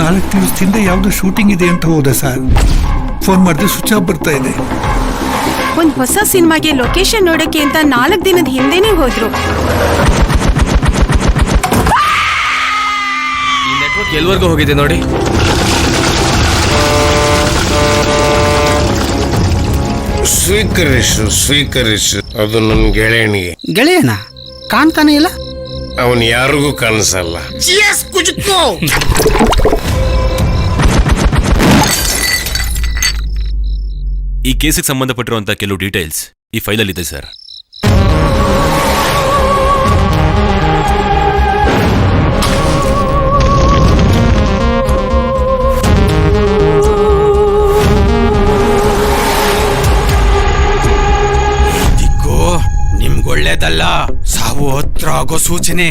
4 ದಿವಸದಿಂದ ಯಾವ್ದು ಶೂಟಿಂಗ್ ಇದೆ ಅಂತ ಹೋದ ಸರ್. ಫೋನ್ ಮಾಡಿದ್ರೆ ಸ್ವಿಚ್ ಆಫ್ ಬರ್ತಾ ಇದೆ. ಒಂದ್ ಹೊಸ ಸಿನಿಮಾಗೆ ಲೊಕೇಶನ್ ನೋಡಕ್ಕೆ ಅಂತ 4 ದಿನದ ಹಿಂದೆನೆ ಹೋದ್ರು. ಈ ನೆಟ್ವರ್ಕ್ ಎಲ್ಲಿವರೆಗೂ ಹೋಗಿದೆ ನೋಡಿ. ಸ್ವೀಕರಿಸು ಅದು ನನ್ನ ಗೆಳೆಯನಿಗೆ. ಗೆಳೆಯನ ಕಾಣ್ತಾನೆ ಇಲ್ಲ. ಅವನು ಯಾರಿಗೂ ಕಾಣಿಸಲ್ಲ. ಈ ಕೇಸಿಗೆ ಸಂಬಂಧಪಟ್ಟಿರುವಂತಹ ಕೆಲವು ಡೀಟೇಲ್ಸ್ ಈ ಫೈಲಲ್ಲಿ ಇದೆ ಸರ್. ದಿಕ್ಕು ನಿಮ್ಗೊಳ್ಳೇದಲ್ಲ, ಸಾವು ಹತ್ರ ಆಗೋ ಸೂಚನೆ.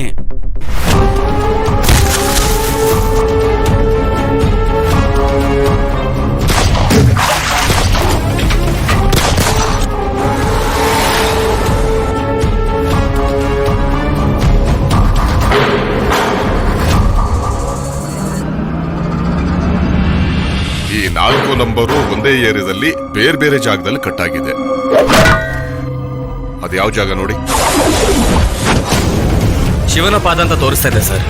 ಈ 4 ನಂಬರು ಒಂದೇ ಏರಿಯಾದಲ್ಲಿ ಬೇರೆ ಬೇರೆ ಜಾಗದಲ್ಲಿ ಕಟ್ಟಾಗಿದೆ. ಅದು ಯಾವ ಜಾಗ ನೋಡಿ. ಶಿವನ ಪಾದ ಅಂತ ತೋರಿಸ್ತಾ ಇದೆ ಸರ್.